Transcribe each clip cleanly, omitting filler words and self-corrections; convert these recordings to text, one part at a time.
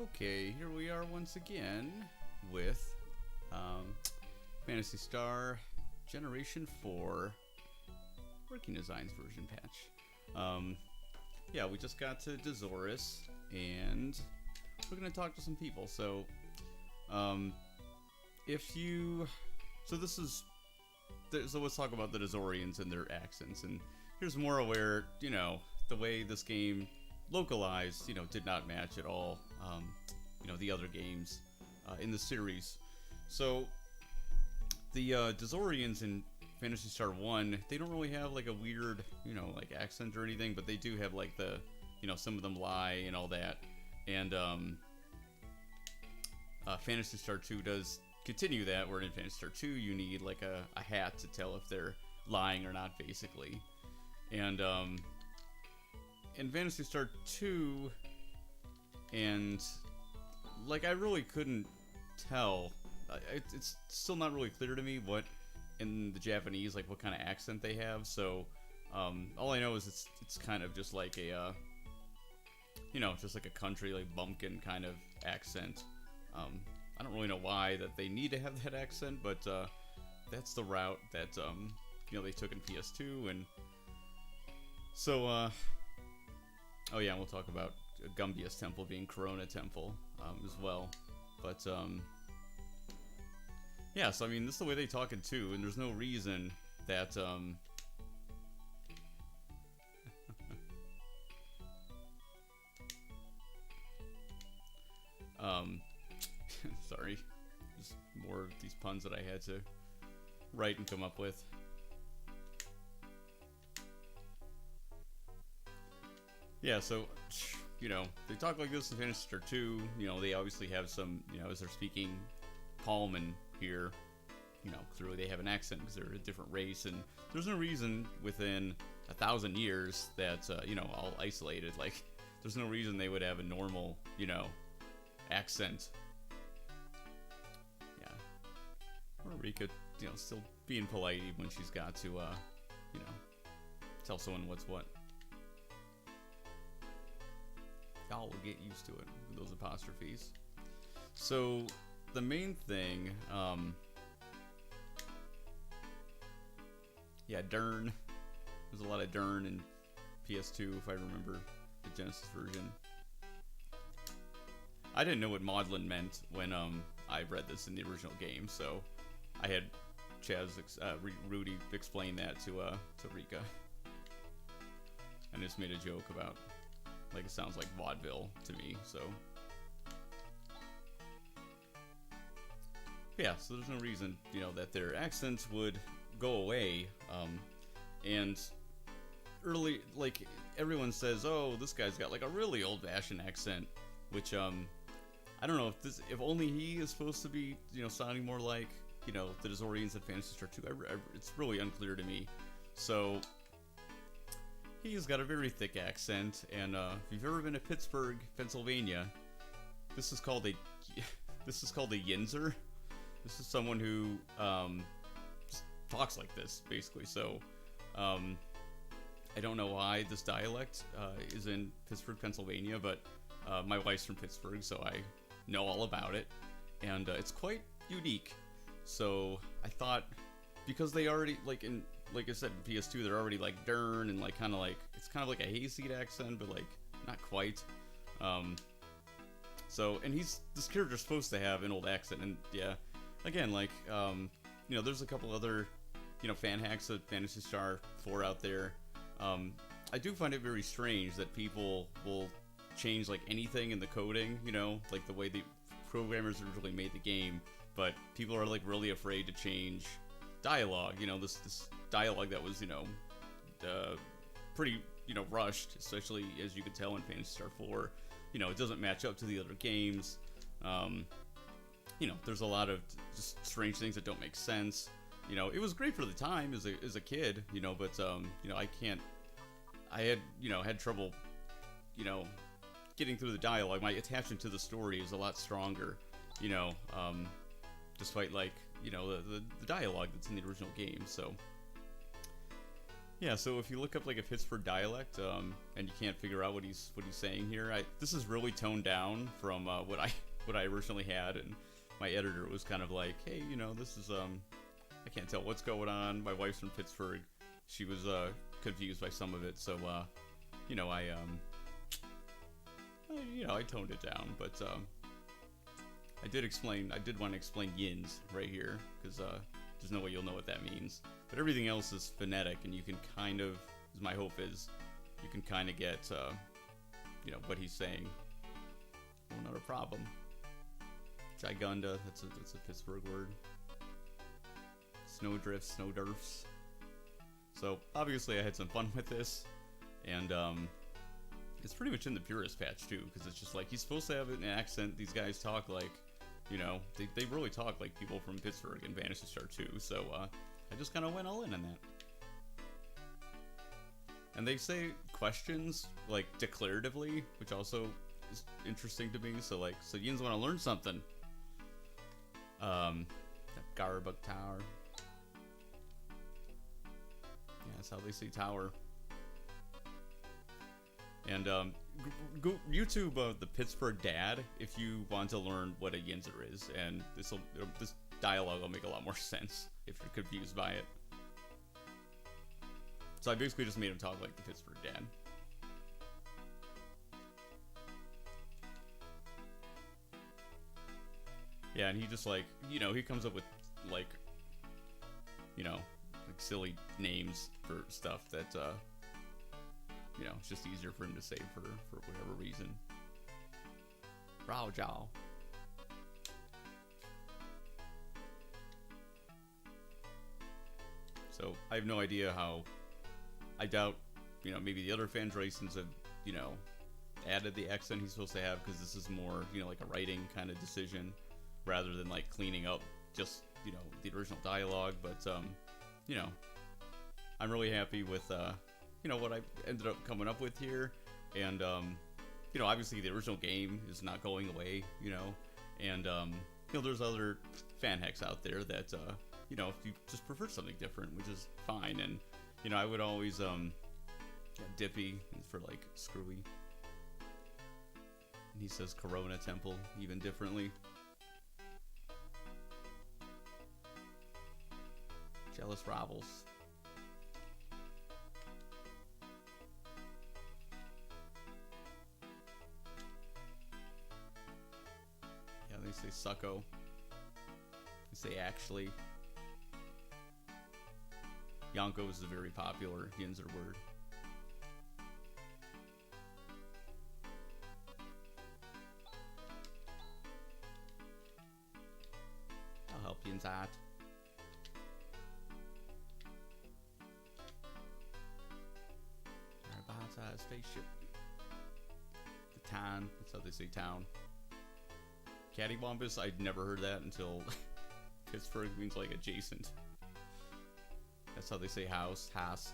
Okay, here we are once again with Phantasy Star Generation 4 Working Designs version patch. Yeah, we just got to Dezoris, and we're going to talk to some people. So, so let's talk about the Dezorians and their accents. And here's more where, the way this game localized, did not match at all, the other games in the series. So the Dezorians in Phantasy Star 1, they don't really have like a weird, accent or anything, but they do have like the, some of them lie and all that. And Phantasy Star 2 does continue that, where in Phantasy Star 2 you need like a hat to tell if they're lying or not, basically. And in Phantasy Star 2, and like I really couldn't tell. It's still not really clear to me what in the Japanese, like what kind of accent they have. So all I know is it's kind of just like a just like a country, like bumpkin kind of accent. I don't really know why that they need to have that accent, but that's the route that they took in PS2. And so oh yeah, and we'll talk about Gumbia's temple being Corona Temple as well. But yeah, so I mean, this is the way they talk in 2, and there's no reason that sorry, just more of these puns that I had to write and come up with. Yeah, so, they talk like this in Phantasy Star 2. They obviously have some, as they're speaking Palman here, clearly they have an accent because they're a different race, and there's no reason within 1,000 years that, all isolated, like, there's no reason they would have a normal, accent. Yeah. Or Rika, still being polite even when she's got to, tell someone what's what. Y'all will get used to it with those apostrophes. So the main thing, yeah, Dern. There's a lot of Dern in PS2, if I remember the Genesis version. I didn't know what maudlin meant when I read this in the original game, so I had Rudy explain that to Rika, and just made a joke about, like, it sounds like vaudeville to me, so yeah, so there's no reason, that their accents would go away. And early, like, everyone says, oh, this guy's got like a really old-fashioned accent, which I don't know if only he is supposed to be, sounding more like, the Dezorians in Phantasy Star 2. It's really unclear to me. So he's got a very thick accent, and if you've ever been to Pittsburgh, Pennsylvania, this is called a Yinzer. This is someone who just talks like this, basically. So I don't know why this dialect is in Pittsburgh, Pennsylvania, but my wife's from Pittsburgh, so I know all about it, and it's quite unique. So I thought, because they already, like I said, in PS2, they're already like Dern, and like kind of like, it's kind of like a hayseed accent, but like not quite. So, and this character's supposed to have an old accent, and yeah, again, like, there's a couple other, fan hacks of Phantasy Star 4 out there. I do find it very strange that people will change like anything in the coding, like the way the programmers originally made the game, but people are like really afraid to change dialogue. This dialogue that was, pretty, rushed, especially as you could tell in Phantasy Star 4. It doesn't match up to the other games. There's a lot of just strange things that don't make sense. It was great for the time as a kid, but I had trouble, getting through the dialogue. My attachment to the story is a lot stronger, despite like, the dialogue that's in the original game. So Yeah, so if you look up like a Pittsburgh dialect, and you can't figure out what he's saying here, this is really toned down from what I originally had, and my editor was kind of like, hey, this is I can't tell what's going on. My wife's from Pittsburgh. She was confused by some of it, so I toned it down, but I did want to explain yins right here, because there's no way you'll know what that means. But everything else is phonetic, and you can kind of, as my hope is, you can kind of get, what he's saying. Oh, not a problem. Gigunda, that's a Pittsburgh word. Snowdrifts, snowdurfs. So, obviously I had some fun with this, and it's pretty much in the purist patch, too, because it's just like, he's supposed to have an accent. These guys talk like, they really talk like people from Pittsburgh in Phantasy Star 2, so I just kind of went all in on that. And they say questions, like, declaratively, which also is interesting to me. So Yins want to learn something. Garbuk Tower. Yeah, that's how they say tower. And go YouTube the Pittsburgh Dad if you want to learn what a Yinzer is, and this dialogue will make a lot more sense if you're confused by it. So I basically just made him talk like the Pittsburgh Dad. Yeah, and he just he comes up with like silly names for stuff that it's just easier for him to say for whatever reason. Rowjow. So I have no idea how. I doubt, maybe the other Phandrasons have, added the accent he's supposed to have, because this is more, like a writing kind of decision, rather than like cleaning up just, the original dialogue. But I'm really happy with what I ended up coming up with here, and obviously the original game is not going away, and there's other fan hacks out there that if you just prefer something different, which is fine. And I would always Dippy for like screwy, and he says Corona Temple even differently. Jealous Rivals. Yeah, they say sucko. They say actually. Yonko is a very popular Yinzer word. I'll help you in that. Spaceship. The town. That's how they say town. Cattywampus, I'd never heard that until Pittsburgh means like adjacent. That's how they say house. House.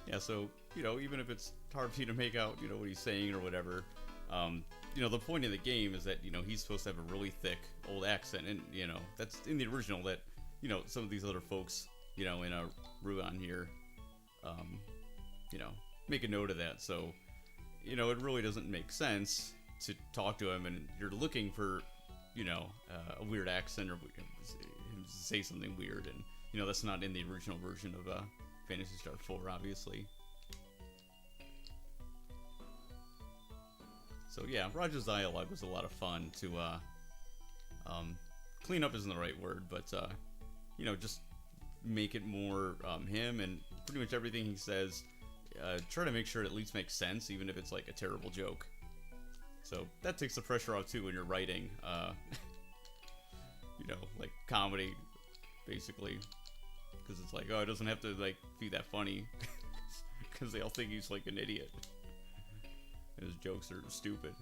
Yeah, so, even if it's hard for you to make out, what he's saying or whatever, the point of the game is that, he's supposed to have a really thick old accent, and, that's in the original that, some of these other folks, in a Ruan here, make a note of that. So, it really doesn't make sense to talk to him and you're looking for, a weird accent or him to say something weird, and, that's not in the original version of Phantasy Star 4, obviously. So yeah, Roger's dialogue was a lot of fun to clean up isn't the right word, but just make it more him, and pretty much everything he says, try to make sure it at least makes sense, even if it's like a terrible joke. So that takes the pressure off too when you're writing, like comedy, basically, because it's like, oh, it doesn't have to like be that funny, because they all think he's like an idiot. His jokes are stupid.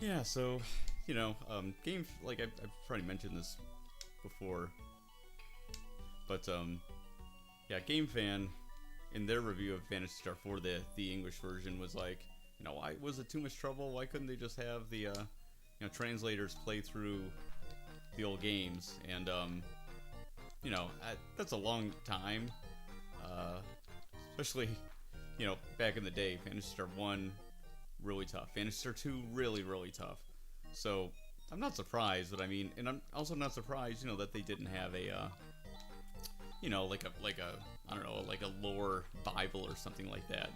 Yeah, so, game, like, I've probably mentioned this before, but, yeah, Game Fan, in their review of Phantasy Star 4, the English version, was like, why was it too much trouble? Why couldn't they just have the, translators play through the old games? And, that's a long time, especially, back in the day. Phantasy Star 1, really tough. Phantasy Star 2, really, really tough. So, I'm not surprised, but I mean, and I'm also not surprised, that they didn't have a, I don't know, like a lore Bible or something like that,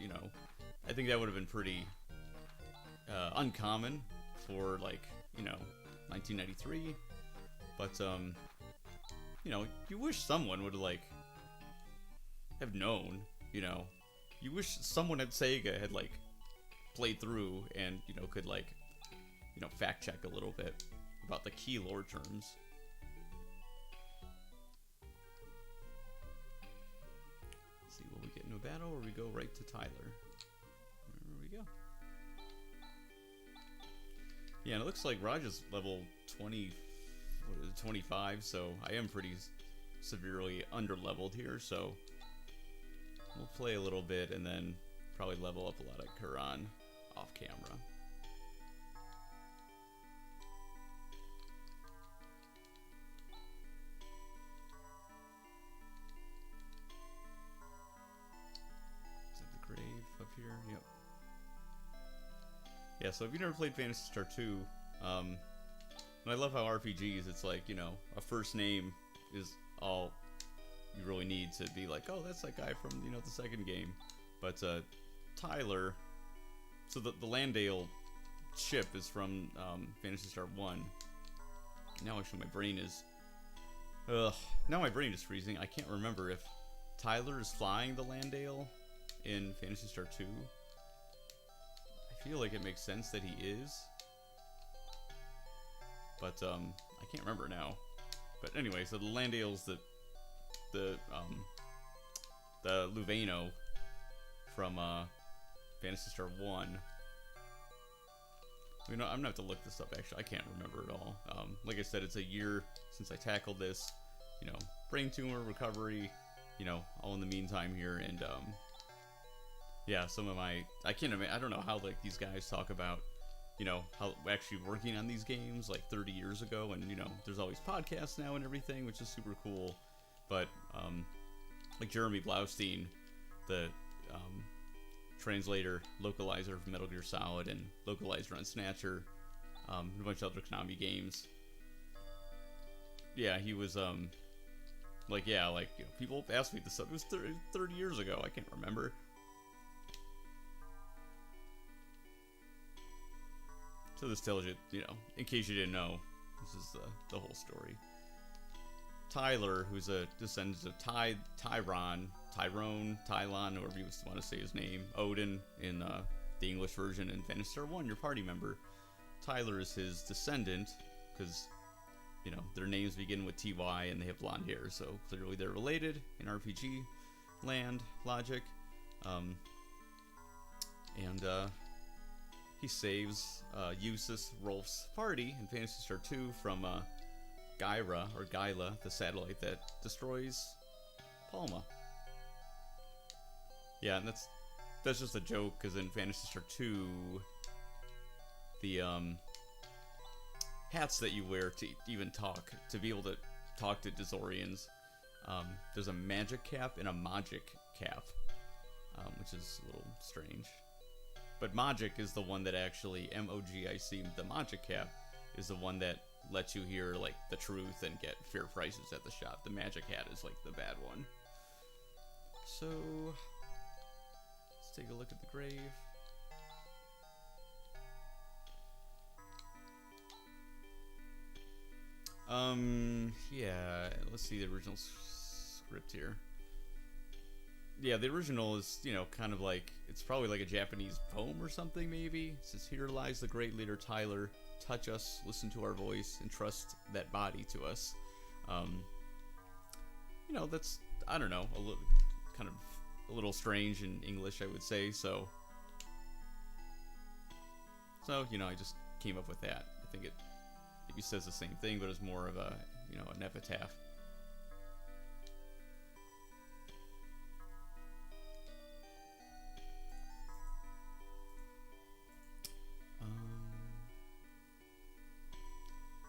I think that would have been pretty uncommon for, 1993, but, you wish someone would, have known, you wish someone at Sega had, played through and, could, fact check a little bit about the key lore terms. Let's see, will we get into a battle or we go right to Tyler? There we go. Yeah, and it looks like Raj is level 25, so I am pretty severely under-leveled here, so we'll play a little bit and then probably level up a lot of Quran off camera. Is that the grave up here? Yep. Yeah, so if you've never played Phantasy Star 2, and I love how RPGs, it's like, a first name is all you really need to be like, oh, that's that guy from, the second game. But, Tyler, so the Landale ship is from, Phantasy Star 1. Now actually my brain is, now my brain is freezing. I can't remember if Tyler is flying the Landale in Phantasy Star 2. I feel like it makes sense that he is. But, I can't remember now. But anyway, so the Landale's the Luveno from, Phantasy Star 1. I'm gonna have to look this up, actually. I can't remember it all. Like I said, it's a year since I tackled this. Brain tumor, recovery, all in the meantime here. And, yeah, some of my... I can't imagine... I don't know how, these guys talk about, how actually working on these games, 30 years ago. And, there's always podcasts now and everything, which is super cool. But, Jeremy Blaustein, the, translator, localizer for Metal Gear Solid, and localizer on Snatcher, and a bunch of other Konami games. Yeah, he was, people asked me this stuff. It was 30 years ago. I can't remember. So this tells you, in case you didn't know, this is the whole story. Tyler, who's a descendant of Tyrone, Tylon, however you want to say his name, Odin in the English version, and Phantasy Star 1, your party member. Tyler is his descendant, because, their names begin with TY and they have blonde hair, so clearly they're related in RPG land logic. He saves Eustace Rolf's party in Phantasy Star 2 from Gyla, the satellite that destroys Palma. Yeah, and that's just a joke, because in Phantasy Star 2, the hats that you wear to even talk, to be able to talk to Dezorians, there's a magic cap and a magic cap, which is a little strange. But Magic is the one that actually, M-O-G-I-C, the Magic cap, is the one that lets you hear, the truth and get fair prices at the shop. The Magic Hat is, the bad one. So, let's take a look at the grave. Yeah, let's see the original script here. Yeah, the original is, kind of it's probably a Japanese poem or something, maybe. It says, "Here lies the great leader Tyler. Touch us, listen to our voice, and trust that body to us." That's, I don't know, a little strange in English, I would say. So, I just came up with that. I think it maybe says the same thing, but it's more of a, you know, an epitaph.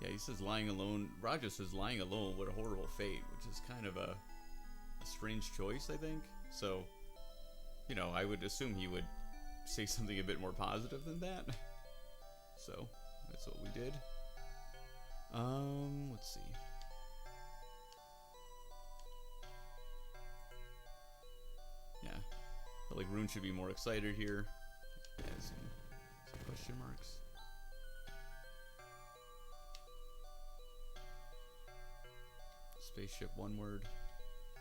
Yeah, he says lying alone. Roger says lying alone, what a horrible fate, which is kind of a strange choice, I think. So, you know, I would assume he would say something a bit more positive than that. So, that's what we did. Let's see. Yeah, I feel like Rune should be more excited here. Yeah, some question marks. Spaceship, one word,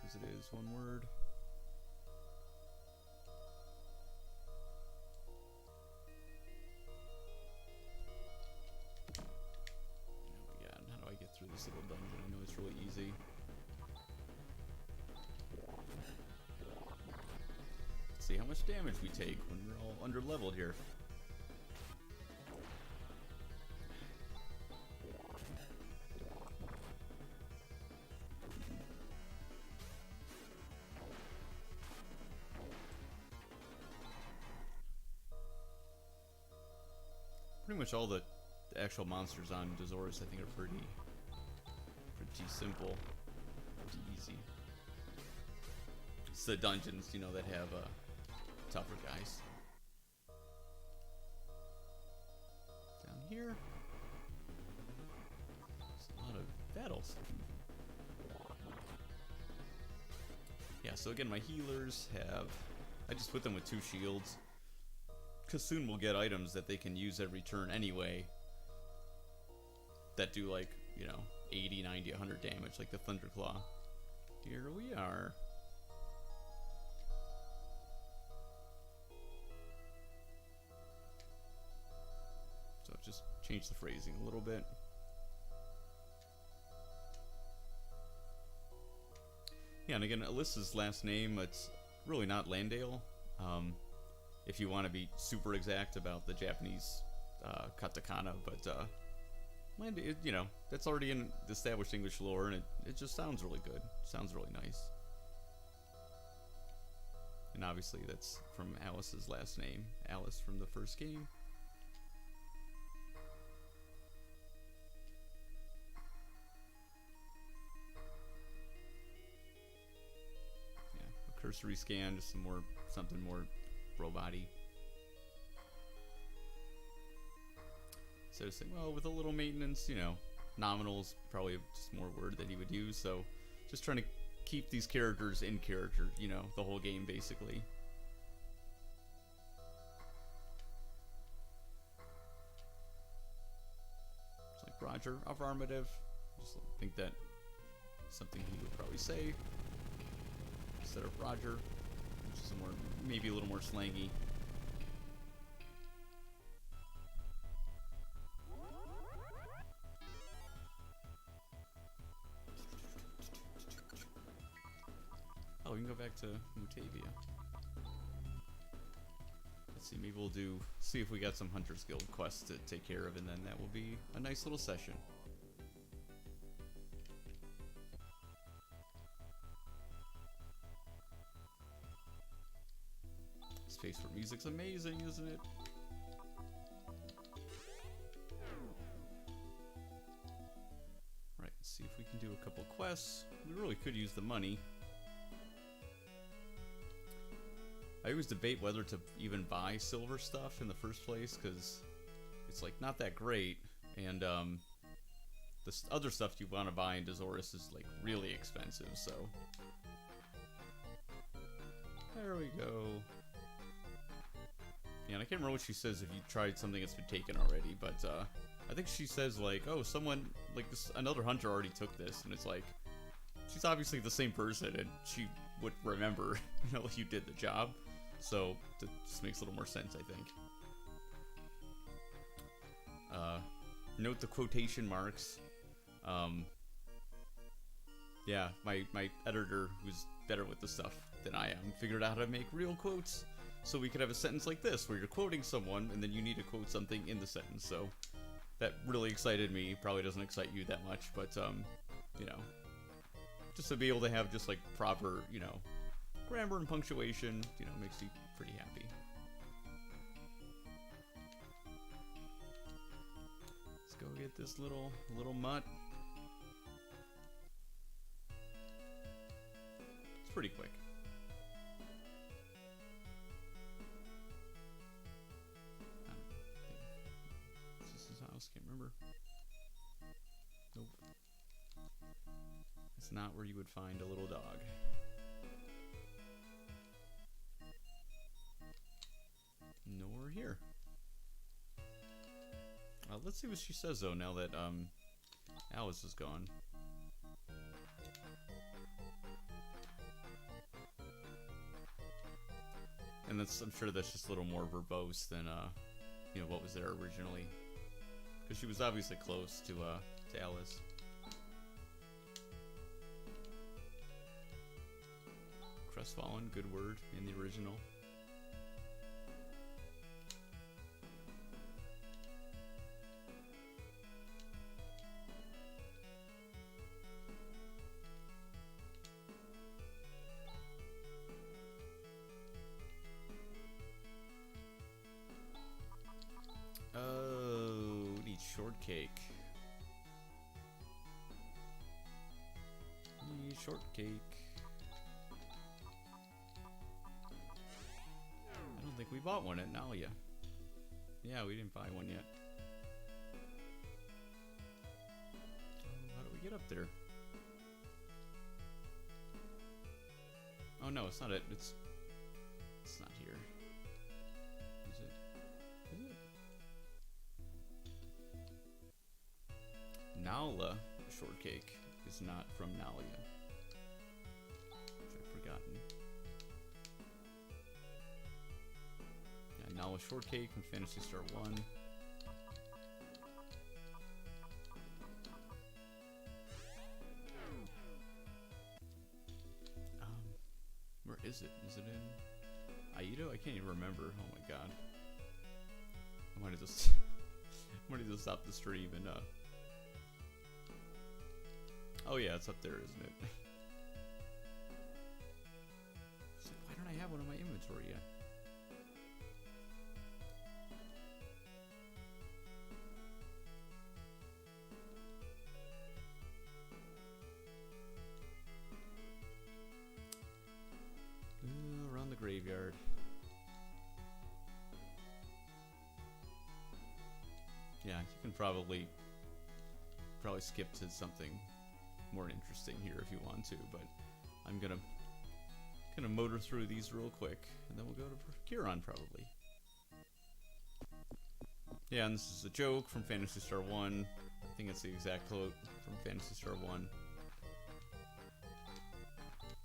as it is, one word. Oh my god, how do I get through this little dungeon? I know it's really easy. Let's see how much damage we take when we're all under leveled here. Pretty much all the actual monsters on Dezoris, I think, are pretty simple, pretty easy. It's the dungeons, you know, that have tougher guys. Down here, there's a lot of battles. Yeah, so again, my healers have, I just put them with 2 shields. Because soon we'll get items that they can use every turn anyway that do, like, you know, 80, 90, 100 damage, like the Thunderclaw. Here we are. So just change the phrasing a little bit. Yeah, and again, Alyssa's last name, it's really not Landale. If you want to be super exact about the Japanese katakana, but you know, that's already in the established English lore, and it just sounds really good. Sounds really nice. And obviously that's from Alice's last name, Alice from the first game. Yeah, a cursory scan, just something more robot-y. So to say, well, with a little maintenance, you know, nominal's probably just more word that he would use, so just trying to keep these characters in character, you know, the whole game, basically. It's like Roger, affirmative. Just think that something he would probably say instead of Roger, which is more, maybe a little more slangy. Oh, we can go back to Mutavia. Let's see, maybe we'll see if we got some Hunter's Guild quests to take care of, and then that will be a nice little session. Space for music's amazing, isn't it? Right, let's see if we can do a couple quests. We really could use the money. I always debate whether to even buy silver stuff in the first place, because it's like not that great, and the other stuff you want to buy in Dezoris is like really expensive, so there we go. Yeah, and I can't remember what she says if you tried something that's been taken already, but I think she says like, oh, someone, like another hunter already took this, and it's like, she's obviously the same person, and she would remember, you know, you did the job. So that just makes a little more sense, I think. Note the quotation marks. Yeah, my editor, who's better with the stuff than I am, figured out how to make real quotes, so we could have a sentence like this, where you're quoting someone, and then you need to quote something in the sentence. So that really excited me. Probably doesn't excite you that much, but you know, just to be able to have just like proper, you know, grammar and punctuation, you know, makes you pretty happy. Let's go get this little mutt. It's pretty quick. Can't remember. Nope. It's not where you would find a little dog. Nor here. Let's see what she says though now that Alice is gone. And that's, I'm sure that's just a little more verbose than you know, what was there originally. Because she was obviously close to Alice. Crestfallen, good word in the original. Shortcake. Shortcake. I don't think we bought one at Nalia. Yeah, we didn't buy one yet. Oh, how do we get up there? Oh no, it's not it. It's not here. Is it? Is it? Nala shortcake is not from Nalia, which I've forgotten. Yeah, Nala shortcake from Phantasy Star 1. Where is it? Is it in Aido? I can't even remember. Oh my god. I might have just stopped the stream and oh yeah, it's up there, isn't it? It's like, why don't I have one in my inventory yet? Around the graveyard. Yeah, you can probably skip to something more interesting here if you want to, but I'm gonna motor through these real quick, and then we'll go to Kiron probably. Yeah, and this is a joke from Phantasy Star 1. I think it's the exact quote from Phantasy Star 1.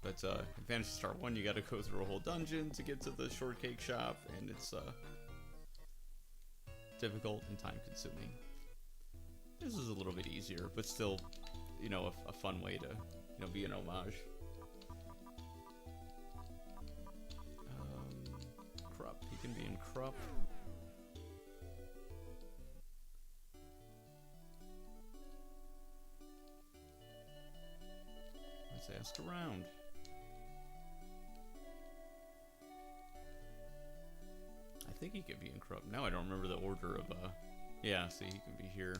But in Phantasy Star 1, you gotta go through a whole dungeon to get to the shortcake shop, and it's difficult and time-consuming. This is a little bit easier, but still, you know, a fun way to, you know, be an homage. Krupp. He can be in Krupp. Let's ask around. I think he could be in Krupp. Now I don't remember the order of, yeah, see, he can be here.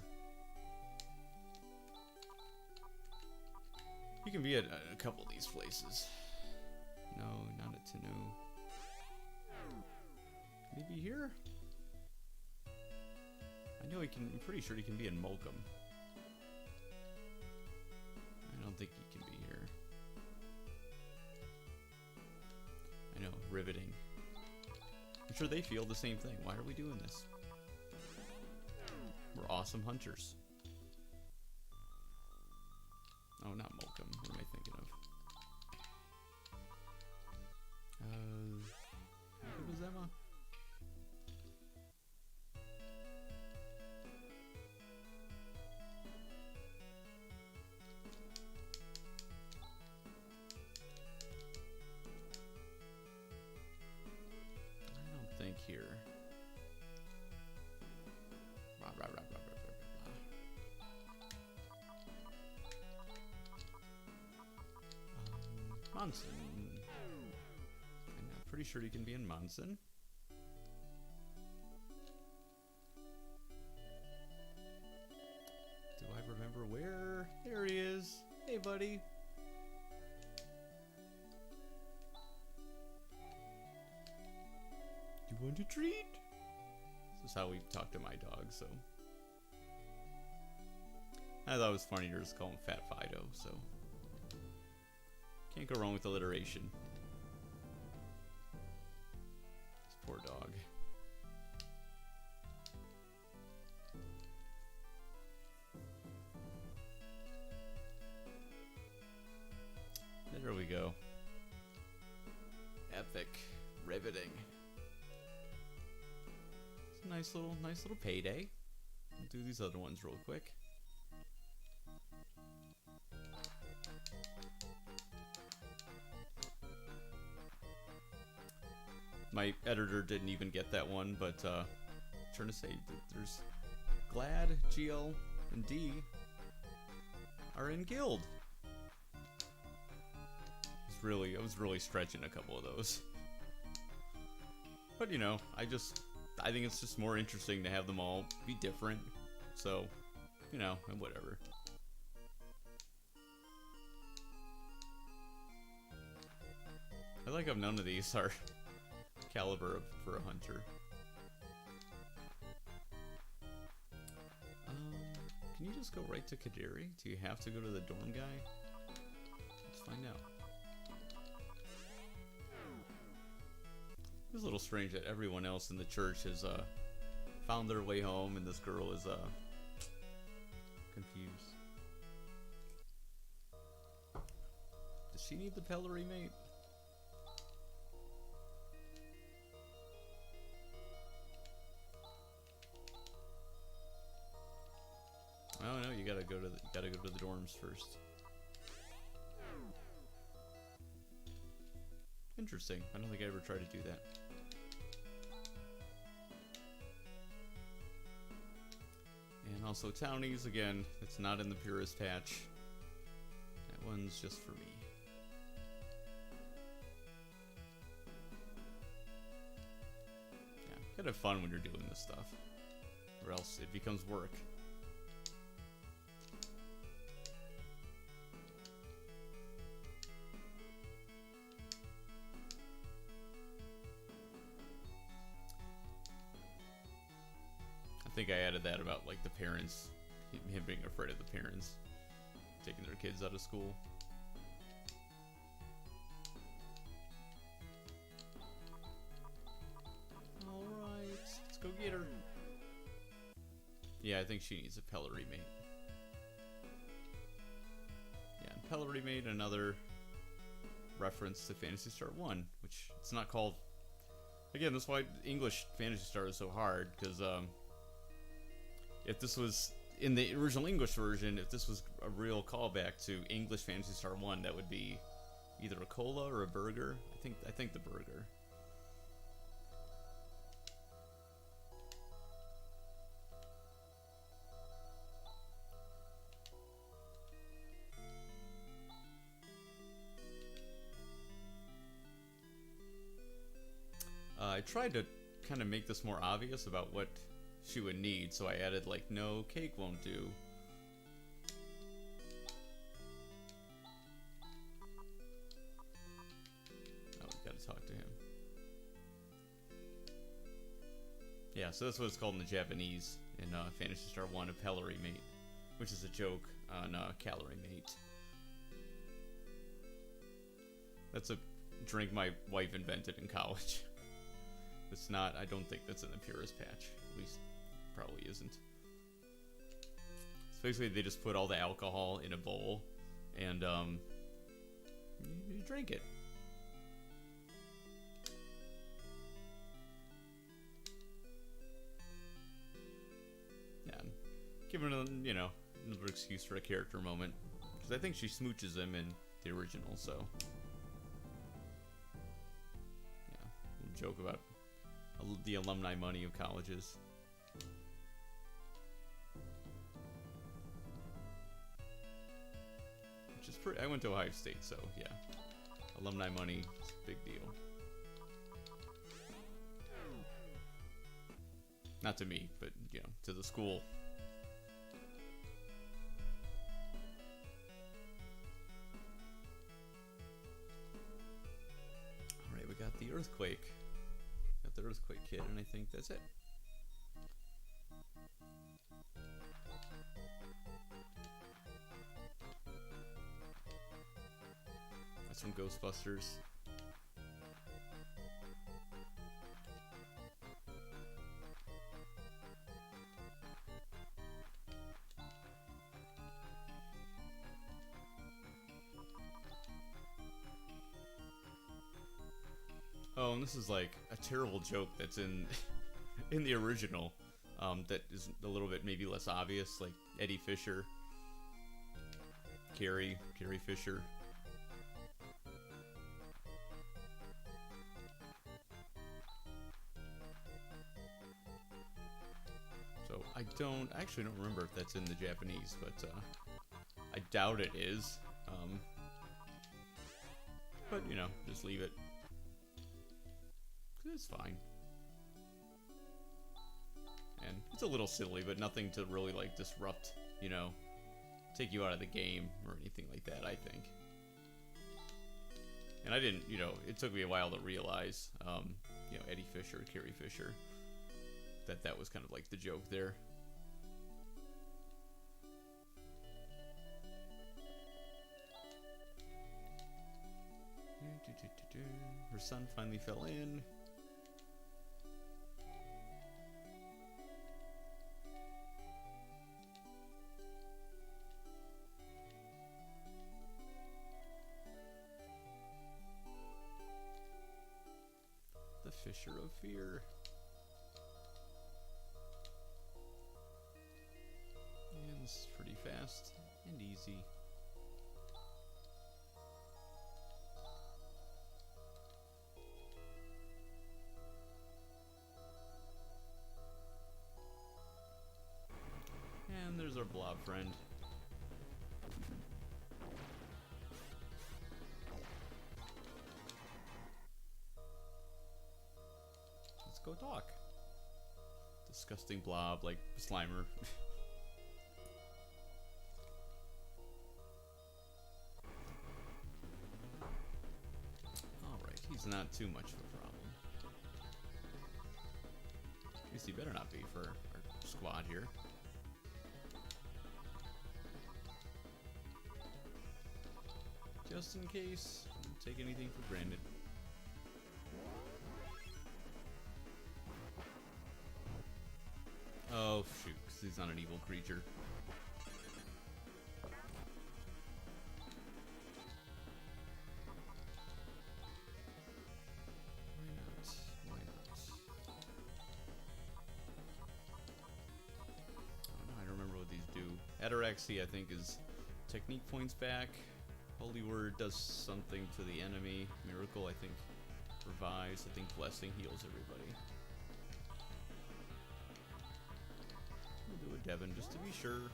He can be at a couple of these places. No, not at Tanu. Can he be here? I know he can, I'm pretty sure he can be in Molcom. I don't think he can be here. I know, riveting. I'm sure they feel the same thing. Why are we doing this? We're awesome hunters. Oh, not Molcom. What am I thinking of? What was Emma? I don't think here. Monson. I'm pretty sure he can be in Monson. Do I remember where? There he is. Hey, buddy. You want a treat? This is how we talk to my dog, so. I thought it was funny to just call him Fat Fido, so. Can't go wrong with alliteration. This poor dog. There we go. Epic. Riveting. It's a nice little payday. We'll do these other ones real quick. My editor didn't even get that one, but I'm trying to say that there's Glad, GL, and D are in guild. I was really stretching a couple of those. But you know, I think it's just more interesting to have them all be different. So, you know, and whatever. I like how none of these are caliber for a hunter. Can you just go right to Kadiri? Do you have to go to the dorm guy? Let's find out. It's a little strange that everyone else in the church has found their way home and this girl is confused. Does she need the Pellery mate? Oh no, you gotta go to the dorms first. Interesting. I don't think I ever tried to do that. And also townies, again, it's not in the purest patch. That one's just for me. Yeah, gotta have fun when you're doing this stuff. Or else it becomes work. I think I added that about like the parents, him being afraid of the parents taking their kids out of school. Alright, let's go get her. Yeah, I think she needs a Pellery mate. Yeah, and Pellery mate, another reference to Phantasy Star 1, which it's not called. Again, that's why English Phantasy Star is so hard, because if this was in the original English version, if this was a real callback to English Phantasy Star 1, that would be either a cola or a burger. I think the burger. I tried to kind of make this more obvious about what she would need, so I added like no cake won't do. Oh, we gotta talk to him. Yeah, so that's what it's called in the Japanese in Phantasy Star 1, a Pellery mate, which is a joke on calorie mate. That's a drink my wife invented in college. It's not, I don't think that's in the purest patch, at least. Probably isn't. So basically they just put all the alcohol in a bowl and you drink it. Yeah, giving them, you know, another excuse for a character moment, because I think she smooches him in the original, so yeah, we'll joke about the alumni money of colleges. I went to Ohio State, so yeah. Alumni money, it's a big deal. Not to me, but, you know, to the school. Alright, we got the earthquake. Got the earthquake kit, and I think that's it. That's from Ghostbusters. Oh, and this is like a terrible joke that's in in the original, that is a little bit maybe less obvious, like Eddie Fisher, Carrie Fisher. So I actually don't remember if that's in the Japanese, but I doubt it is. But you know, just leave it. It's fine. And it's a little silly, but nothing to really like disrupt, you know, take you out of the game or anything like that, I think. And I didn't, you know, it took me a while to realize, you know, Eddie Fisher, Carrie Fisher, that was kind of like the joke there. Her son finally fell in. The Fisher of Fear. And this is pretty fast and easy. And there's our blob friend. Let's go talk. Disgusting blob like Slimer. Alright, he's not too much of a problem. At least he better not be for our squad here. Just in case, don't take anything for granted. Oh shoot, because he's not an evil creature. Why not? Why not? Oh no, I don't remember what these do. Ataraxy, I think, is technique points back. Holy Word does something to the enemy. Miracle, I think, revives. I think Blessing heals everybody. We'll do a Devon just to be sure.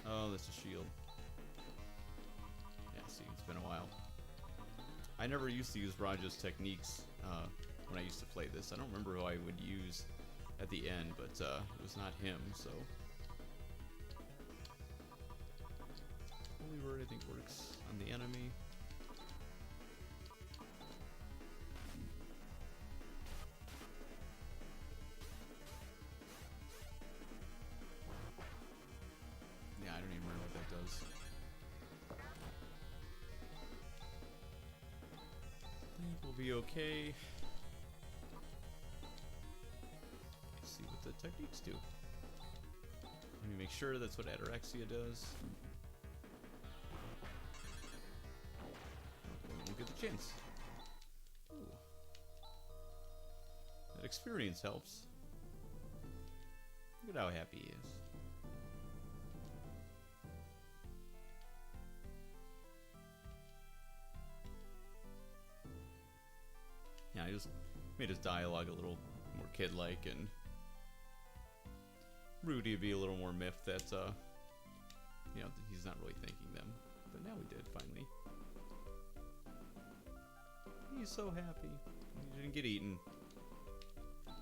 Oh, that's a shield. Yeah, see, it's been a while. I never used to use Raja's techniques when I used to play this. I don't remember who I would use at the end, but it was not him, so. Holy Word, I think, works on the enemy. Yeah, I don't even remember what that does. I think we'll be okay. Let's see what the techniques do. Let me make sure that's what Ataraxia does. We won't get the chance. Ooh. That experience helps. Look at how happy he is. Yeah, I just made his dialogue a little more kid-like, and Rudy would be a little more miffed that, you know, he's not really thanking them. But now we did, finally. He's so happy. He didn't get eaten. Can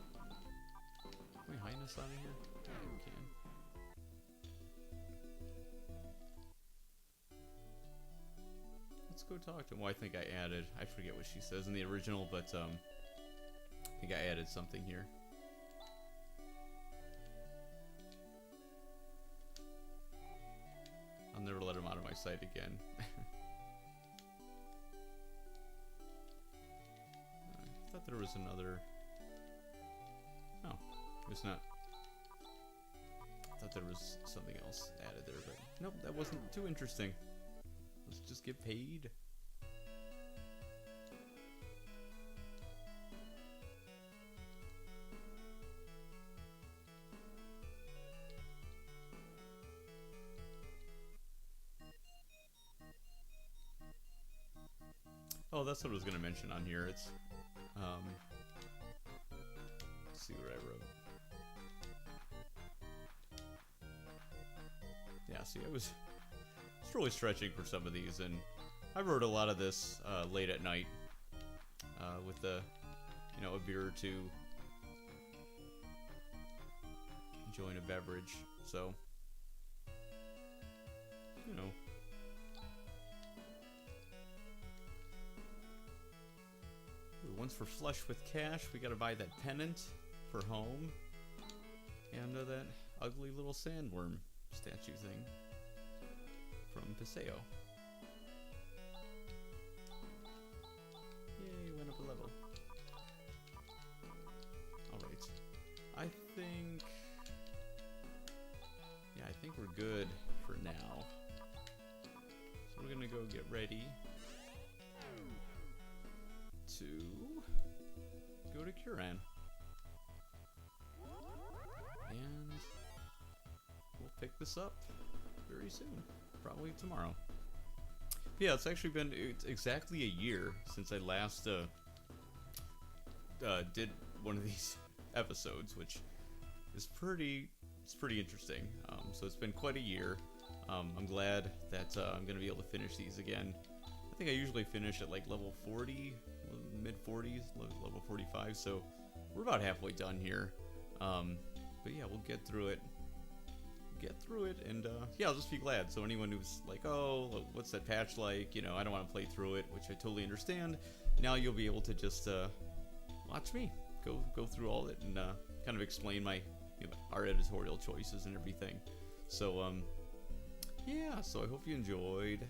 we highness out of here? Yeah, we can. Let's go talk to him. Well, I think I forget what she says in the original, but, I think I added something here. I'll never let him out of my sight again. I thought there was another... No, it's not. I thought there was something else added there, but nope, that wasn't too interesting. Let's just get paid. Oh, that's what I was going to mention on here. It's, let's see what I wrote. Yeah, see, I was really stretching for some of these, and I wrote a lot of this late at night with the, you know, a beer or two, enjoying a beverage, so, you know. Once we're flush with cash, we gotta buy that pennant for home. And that ugly little sandworm statue thing from Paseo. Yay, went up a level. Alright. I think we're good for now. So we're gonna go get ready to go to Curan, and we'll pick this up very soon, probably tomorrow. Yeah, it's actually been exactly a year since I last did one of these episodes, which is pretty interesting. So it's been quite a year. I'm glad that I'm gonna be able to finish these again. I think I usually finish at like level 40, mid 40s, level 45, so we're about halfway done here. But yeah, we'll get through it, and yeah, I'll just be glad. So anyone who's like, oh, what's that patch like, you know, I don't want to play through it, which I totally understand, now you'll be able to just watch me go through all of it and kind of explain my, you know, our editorial choices and everything. So yeah, so I hope you enjoyed that.